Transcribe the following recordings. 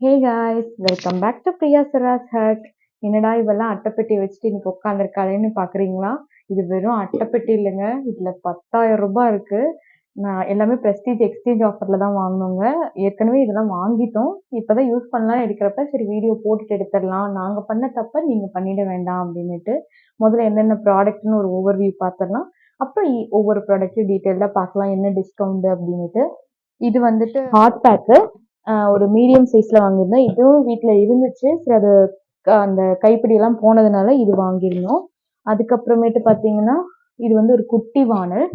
Hey guys, welcome back to Priya Saras hut. என்னடா இவெல்லாம் அட்டைப்பெட்டி வச்சுட்டு இன்னைக்கு உட்காந்துருக்காளேன்னு பார்க்குறீங்களா? இது வெறும் அட்டைப்பெட்டி இல்லைங்க, இதில் 10,000 ரூபாய் இருக்கு. நான் எல்லாமே ப்ரெஸ்டீஜ் எக்ஸ்சேஞ்ச் ஆஃபரில் தான் வாங்கினோங்க. ஏற்கனவே இதெல்லாம் வாங்கிட்டோம், இப்போ தான் யூஸ் பண்ணலாம் எடுக்கிறப்ப சரி வீடியோ போட்டுட்டு எடுத்துடலாம், நாங்கள் பண்ண தப்ப நீங்கள் பண்ணிட வேண்டாம் அப்படின்னுட்டு முதல்ல என்னென்ன ப்ராடக்ட்னு ஒரு ஓவர்வியூ பார்த்துடலாம். அப்புறம் ஒவ்வொரு ப்ராடக்ட்டும் டீட்டெயிலாக பார்க்கலாம் என்ன டிஸ்கவுண்ட் அப்படின்னுட்டு. இது வந்துட்டு ஹாட் பேக்கு, ஒரு மீடியம் சைஸில் வாங்கியிருந்தேன். இதுவும் வீட்டில் இருந்துச்சு, சரி அது அந்த கைப்பிடியெல்லாம் போனதுனால இது வாங்கியிருந்தோம். அதுக்கப்புறமேட்டு பார்த்தீங்கன்னா இது வந்து ஒரு குட்டி வானல்.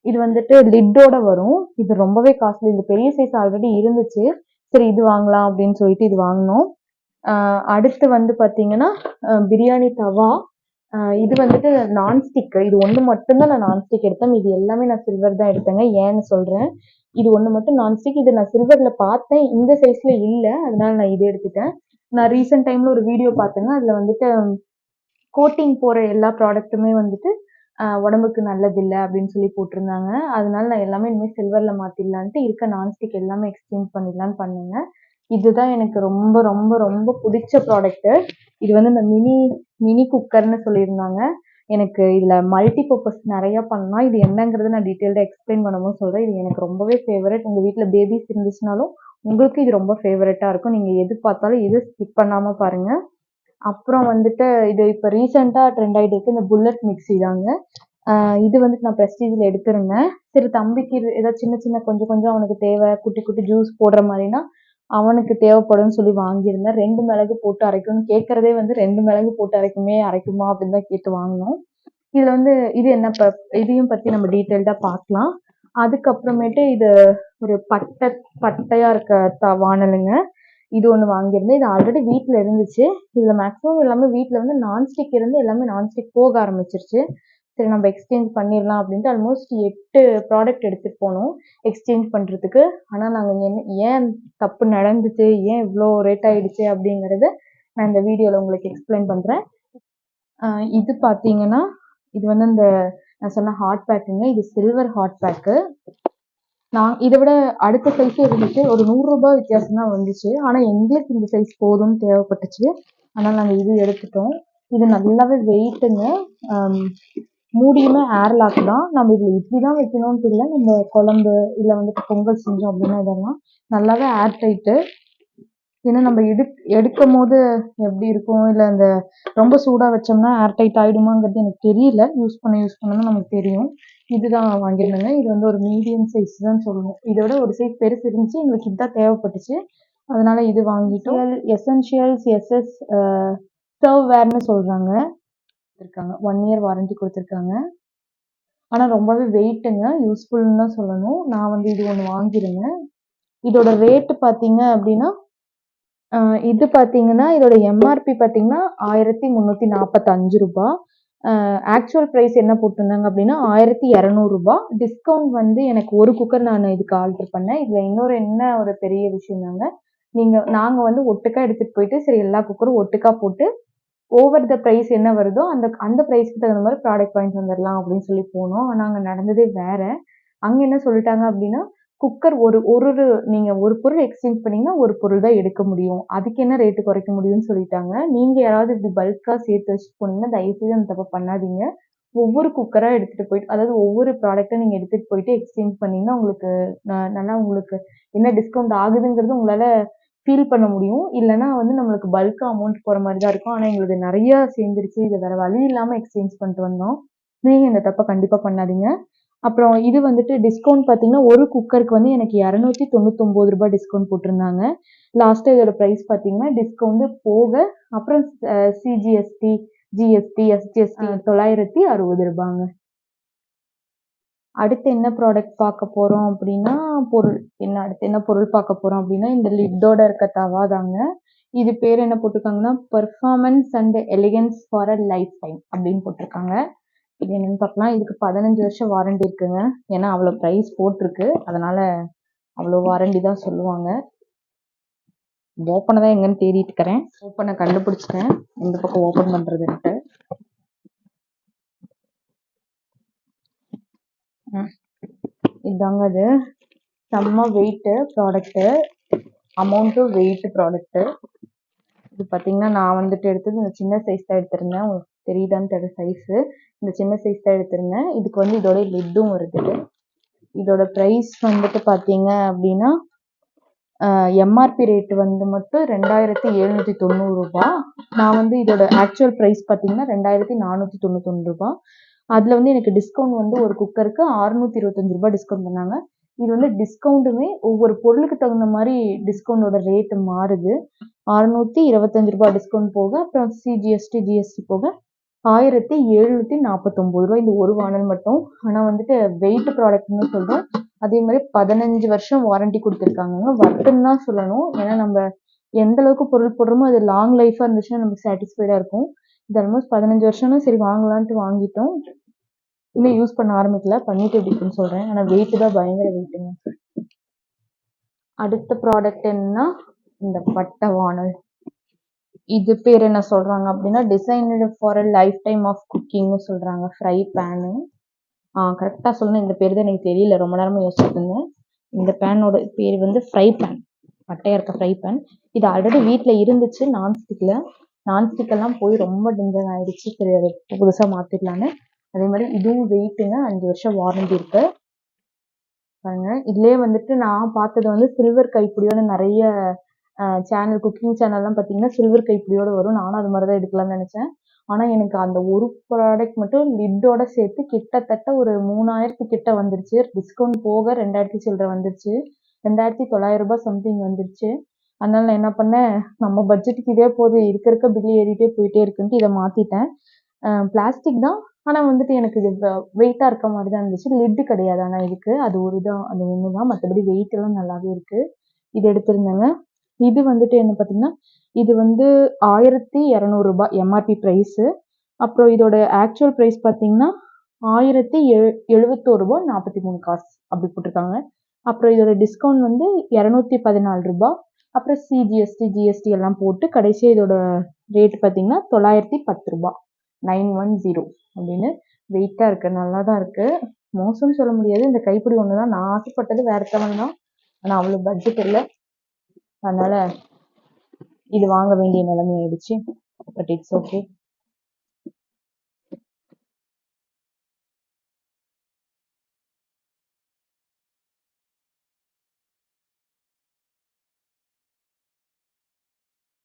இது வந்துட்டு லிட்டோட வரும். இது ரொம்பவே காஸ்ட்லி. இது பெரிய சைஸ் ஆல்ரெடி இருந்துச்சு, சரி இது வாங்கலாம் அப்படின்னு சொல்லிட்டு இது வாங்கினோம். அடுத்து வந்து பார்த்தீங்கன்னா பிரியாணி தவா. இது வந்துட்டு நான்ஸ்டிக். இது ஒன்று மட்டும்தான் நான் நான்ஸ்டிக் எடுத்தேன், இது எல்லாமே நான் சில்வர் தான் எடுத்தேங்க. ஏன்னு சொல்கிறேன். இது ஒன்று மட்டும் நான்ஸ்டிக். இது நான் சில்வரில் பார்த்தேன், இந்த சைஸில் இல்லை, அதனால நான் இது எடுத்துட்டேன். நான் ரீசெண்ட் டைமில் ஒரு வீடியோ பார்த்தேங்க, அதில் வந்துட்டு கோட்டிங் போகிற எல்லா ப்ராடக்ட்டுமே வந்துட்டு உடம்புக்கு நல்லதில்லை அப்படின்னு சொல்லி போட்டிருந்தாங்க. அதனால நான் எல்லாமே இனிமேல் சில்வரில் மாற்றிடலான்ட்டு இருக்க நான்ஸ்டிக் எல்லாமே எக்ஸ்சேஞ்ச் பண்ணிடலான்னு பண்ணுங்க. இதுதான் எனக்கு ரொம்ப ரொம்ப ரொம்ப பிடிச்ச ப்ராடக்ட்டு. இது வந்து இந்த மினி குக்கர்னு சொல்லியிருந்தாங்க. எனக்கு இதில் மல்டி பர்பஸ் நிறையா பண்ணலாம். இது என்னங்கிறத நான் டீட்டெயில்டாக எக்ஸ்பிளைன் பண்ணும்போது சொல்கிறேன். இது எனக்கு ரொம்பவே ஃபேவரட். உங்கள் வீட்டில் பேபிஸ் இருந்துச்சுனாலும் உங்களுக்கு இது ரொம்ப ஃபேவரட்டாக இருக்கும். நீங்கள் எது பார்த்தாலும் எது ஸ்கிப் பண்ணாமல் பாருங்கள். அப்புறம் வந்துட்டு இது இப்போ ரீசெண்டாக ட்ரெண்ட் ஆகிட்டு இருக்கு இந்த புல்லட் மிக்ஸி தாங்க. இது வந்துட்டு நான் ப்ரெஸ்டீஜில் எடுத்திருந்தேன். சரி தம்பிக்கு ஏதாவது சின்ன சின்ன கொஞ்சம் கொஞ்சம் அவனுக்கு தேவை, குட்டி குட்டி ஜூஸ் போடுற மாதிரினா அவனுக்கு தேவைப்படும்னு சொல்லி வாங்கியிருந்தேன். 2 மிளகு போட்டு அரைக்கணும்னு கேட்குறதே வந்து 2 மிளகு போட்டு அரைக்குமா அப்படின்னு தான் கேட்டு வாங்கினோம். இதில் வந்து இது என்ன இதையும் பற்றி நம்ம டீட்டெயில்டாக பார்க்கலாம். அதுக்கப்புறமேட்டு இது ஒரு பட்டையாக இருக்க வானலுங்க. இது ஒன்று வாங்கியிருந்தேன். இது ஆல்ரெடி வீட்டில் இருந்துச்சு. இதில் மேக்ஸிமம் எல்லாமே வீட்டில் வந்து நான்ஸ்டிக் இருந்து எல்லாமே நான்ஸ்டிக் போக ஆரம்பிச்சிருச்சு. சரி நம்ம எக்ஸ்சேஞ்ச் பண்ணிடலாம் அப்படின்ட்டு ஆல்மோஸ்ட் 8 ப்ராடக்ட் எடுத்துகிட்டு போனோம் எக்ஸ்சேஞ்ச் பண்ணுறதுக்கு. ஆனால் நாங்கள் ஏன் தப்பு நடந்துச்சு, ஏன் இவ்வளோ ரேட் ஆகிடுச்சு அப்படிங்கிறத நான் இந்த வீடியோவில் உங்களுக்கு எக்ஸ்பிளைன் பண்ணுறேன். இது பார்த்தீங்கன்னா இது வந்து இந்த நான் சொன்ன ஹாட் பேக்குங்க. இது சில்வர் ஹாட் பேக்கு. நான் இதை விட அடுத்த சைஸே இருந்துச்சு, ஒரு 100 ரூபாய் வித்தியாசம் தான் வந்துச்சு. ஆனால் எங்களுக்கு இந்த சைஸ் போதும்னு தேவைப்பட்டுச்சு, ஆனால் நாங்கள் இது எடுத்துட்டோம். இது நல்லாவே வெயிட்டுங்க. மூடியுமே ஏர் லாக் தான். நம்ம இதில் இப்படி தான் வைக்கணும்னு தெரியல, நம்ம குழம்பு இல்லை வந்துட்டு பொங்கல் செஞ்சோம் அப்படின்னா இதெல்லாம் நல்லாவே ஏர் டைட்டு. ஏன்னா நம்ம எடுக்கும் போது எப்படி இருக்கும், இல்லை அந்த ரொம்ப சூடாக வச்சோம்னா ஏர் டைட் ஆகிடுமாங்கிறது எனக்கு தெரியல. யூஸ் பண்ணதான் நமக்கு தெரியும். இதுதான் வாங்கியிருந்தேங்க. இது வந்து ஒரு மீடியம் சைஸ் தான் சொல்லணும். இதோட ஒரு சைஸ் பெருசு இருந்துச்சு, எங்களுக்கு இதுதான் தேவைப்பட்டுச்சு, அதனால இது வாங்கிட்டோம். எசென்ஷியல்ஸ் எஸ்எஸ் சர்வ்வேர்னு சொல்கிறாங்க, 1 இயர் வாரண்டி கொடுத்துருக்காங்க. ஆனால் ரொம்பவே வெயிட்டுங்க, யூஸ்ஃபுல்னு தான் சொல்லணும். நான் வந்து இது ஒன்று வாங்கியிருந்தேன். இதோட ரேட்டு பார்த்தீங்க அப்படின்னா இது பார்த்தீங்கன்னா இதோட எம்ஆர்பி பார்த்தீங்கன்னா 1345 ரூபாய். ஆக்சுவல் ப்ரைஸ் என்ன போட்டிருந்தாங்க அப்படின்னா 1200 ரூபாய். டிஸ்கவுண்ட் வந்து எனக்கு ஒரு குக்கர் நான் இதுக்கு ஆர்டர் பண்ணேன். இதில் இன்னொரு என்ன ஒரு பெரிய விஷயம்னாங்க, நாங்கள் வந்து ஒட்டுக்கா எடுத்துகிட்டு போயிட்டு சரி எல்லா குக்கரும் ஒட்டுக்கா போட்டு ஓவர் த ப்ரைஸ் என்ன வருதோ அந்த ப்ரைஸ்க்கு தகுந்த மாதிரி ப்ராடக்ட் வாங்கிட்டு வந்துடலாம் அப்படின்னு சொல்லி போனோம். ஆனால் அங்கே நடந்ததே வேற. அங்கே என்ன சொல்லிட்டாங்க அப்படின்னா, குக்கர் நீங்கள் ஒரு பொருள் எக்ஸ்சேஞ்ச் பண்ணீங்கன்னா ஒரு பொருள் தான் எடுக்க முடியும், அதுக்கு என்ன ரேட்டு குறைக்க முடியும்னு சொல்லிட்டாங்க. நீங்கள் யாராவது இப்படி பல்காக சேர்த்து வச்சுட்டு போனீங்கன்னா தயவுசெய்து அந்த தப்பை பண்ணாதீங்க. ஒவ்வொரு குக்கராக எடுத்துகிட்டு போயிட்டு, அதாவது ஒவ்வொரு ப்ராடக்டை நீங்கள் எடுத்துகிட்டு போயிட்டு எக்ஸ்சேஞ்ச் பண்ணிங்கன்னா உங்களுக்கு நல்லா உங்களுக்கு என்ன டிஸ்கவுண்ட் ஆகுதுங்கிறது உங்களால் ஃபீல் பண்ண முடியும். இல்லைனா வந்து நம்மளுக்கு பல்காக அமௌண்ட் போகிற மாதிரி தான் இருக்கும். ஆனால் எங்களுக்கு நிறையா சேர்ந்துருச்சு, இதை வேறு வழி இல்லாமல் எக்ஸ்சேஞ்ச் பண்ணிட்டு வந்தோம். நீங்கள் இந்த தப்பை கண்டிப்பாக பண்ணாதீங்க. அப்புறம் இது வந்துட்டு டிஸ்கவுண்ட் பார்த்தீங்கன்னா ஒரு குக்கருக்கு வந்து எனக்கு 299 ரூபாய் டிஸ்கவுண்ட் போட்டிருந்தாங்க. லாஸ்ட்டாக இதோட ப்ரைஸ் பார்த்தீங்கன்னா டிஸ்கவுண்ட் போக அப்புறம் சிஜிஎஸ்டி ஜிஎஸ்டி எஸ்ஜிஎஸ்டி 960 ரூபாங்க. அடுத்து என்ன ப்ராடக்ட் பார்க்க போகிறோம் அப்படின்னா அடுத்து என்ன பொருள் பார்க்க போகிறோம் அப்படின்னா இந்த லிட்டோட இருக்க தவா தாங்க. இது பேர் என்ன போட்டிருக்காங்கன்னா performance and elegance for a life time அப்படின்னு போட்டிருக்காங்க. இது என்னன்னு பார்க்கலாம். இதுக்கு 15 வருஷம் வாரண்டி இருக்குங்க. ஏன்னா அவ்வளோ ப்ரைஸ் போட்டிருக்கு, அதனால அவ்வளோ வாரண்டி தான் சொல்லுவாங்க. ஓப்பனை தான் எங்கன்னு தேடிட்டு இருக்கிறேன். ஓப்பனை கண்டுபிடிச்சிட்டேன், இந்த பக்கம் ஓப்பன் பண்ணுறதுன்ட்டு. இதாங்க அது செம்ம weight product. Amount weight product. இது பார்த்தீங்கன்னா நான் வந்துட்டு எடுத்தது இந்த சின்ன சைஸ் தான் எடுத்திருந்தேன். உங்களுக்கு தெரியுதான்னு தெரியல சைஸு. இந்த சின்ன சைஸ் தான் எடுத்திருந்தேன். இதுக்கு வந்து இதோட லிட்டும் வருது. இதோட ப்ரைஸ் வந்துட்டு பார்த்தீங்க அப்படின்னா எம்ஆர்பி ரேட் வந்து மட்டும் 2790 ரூபாய். நான் வந்து இதோட ஆக்சுவல் ப்ரைஸ் பார்த்தீங்கன்னா 2491 ரூபாய். அதில் வந்து எனக்கு டிஸ்கவுண்ட் வந்து ஒரு குக்கருக்கு 625 ரூபாய் டிஸ்கவுண்ட் பண்ணாங்க. இது வந்து டிஸ்கவுண்ட்டுமே ஒவ்வொரு பொருளுக்கு தகுந்த மாதிரி டிஸ்கவுண்டோட ரேட்டு மாறுது. 625 ரூபாய் டிஸ்கவுண்ட் போக அப்புறம் ஜிஎஸ்டி போக 1749 ரூபாய் இந்த ஒரு வானல் மட்டும். ஆனால் வந்துட்டு வெயிட் ப்ராடக்ட்னு சொல்கிறோம். அதே மாதிரி 15 வருஷம் வாரண்டி கொடுத்துருக்காங்க. வர்த்துன்னு தான் சொல்லணும். ஏன்னா நம்ம எந்த அளவுக்கு பொருள் போடுறோமோ அது லாங் லைஃபாக இருந்துச்சுன்னா நமக்கு சாட்டிஸ்ஃபைடாக இருக்கும். இது ஆல்மோஸ்ட் 15 வருஷம்னா சரி வாங்கலான்ட்டு வாங்கிட்டோம். இன்னும் யூஸ் பண்ண ஆரம்பிக்கல, பண்ணிட்டு எப்படி இருக்குன்னு சொல்கிறேன். ஆனால் வெயிட்டு தான் பயங்கர வெயிட்டுங்க. அடுத்த ப்ராடக்ட் என்னன்னா இந்த பட்டை வானல். இது பேர் என்ன சொல்கிறாங்க அப்படின்னா designed for a life time of குக்கிங்னு சொல்கிறாங்க. Fry pan. கரெக்டாக சொல்லணும், இந்த பேர் தான் எனக்கு தெரியல, ரொம்ப நேரமாக யோசிச்சுட்டு இருந்தேன். இந்த பேனோட பேர் வந்து ஃப்ரை பேன், பட்டையாக இருக்க ஃப்ரை பேன். இது ஆல்ரெடி வீட்டில் இருந்துச்சு நான்ஸ்டிக்கெல்லாம் போய் ரொம்ப டிஞ்சன் ஆகிடுச்சு. சரி அதை புதுசாக மாற்றிடலான்னு. அதே மாதிரி இதுவும் வெயிட்டுங்க, 5 வருஷம் வாரண்டி இருக்கு பாருங்க. இதுலேயே வந்துட்டு நான் பார்த்தது வந்து சில்வர் கைப்பிடியோட நிறைய சேனல் குக்கிங் சேனல்லாம் பார்த்தீங்கன்னா சில்வர் கைப்பிடியோடு வரும். நானும் அது மாதிரி தான் எடுக்கலாம்னு நினச்சேன். ஆனால் எனக்கு அந்த ஒரு ப்ராடக்ட் மட்டும் லிட்டோட சேர்த்து கிட்டத்தட்ட ஒரு 3000 கிட்ட வந்துருச்சு. டிஸ்கவுண்ட் போக 2000 சில்லற வந்துருச்சு. 2900 ரூபாய் சம்திங் வந்துருச்சு. அதனால நான் என்ன பண்ணேன், நம்ம பட்ஜெட்டுக்கு இதே போதும், இருக்க பில்லு ஏறிட்டே போயிட்டே இருக்குன்ட்டு இதை மாற்றிட்டேன். பிளாஸ்டிக் தான், ஆனால் வந்துட்டு எனக்கு இது வெயிட்டாக இருக்க மாதிரி தான் இருந்துச்சு. லிட்டு கிடையாது ஆனால் இதுக்கு, அது ஒன்று தான். மற்றபடி வெயிட் எல்லாம் நல்லாவே இருக்குது. இது எடுத்திருந்தேங்க. இது வந்துட்டு என்ன பார்த்தீங்கன்னா இது வந்து 1200 ரூபாய் எம்ஆர்பி ப்ரைஸு. அப்புறம் இதோட ஆக்சுவல் ப்ரைஸ் பார்த்தீங்கன்னா 1071 ரூபாய் 43 காசு அப்படி போட்டிருக்காங்க. அப்புறம் இதோட டிஸ்கவுண்ட் வந்து 214 ரூபாய். அப்புறம் ஜிஎஸ்டி எல்லாம் போட்டு கடைசியாக இதோட ரேட் பார்த்தீங்கன்னா 910 ரூபாய், 910 அப்படின்னு. வெயிட்டாக இருக்குது, நல்லா தான் இருக்குது, மோசம்னு சொல்ல முடியாது. இந்த கைப்பிடி ஒன்று தான் நான் ஆசைப்பட்டது, வேற தவன் தான். ஆனால் அவ்வளோ பட்ஜெட் இல்லை, அதனால இது வாங்க வேண்டிய நிலைமை ஆயிடுச்சு. But it's okay.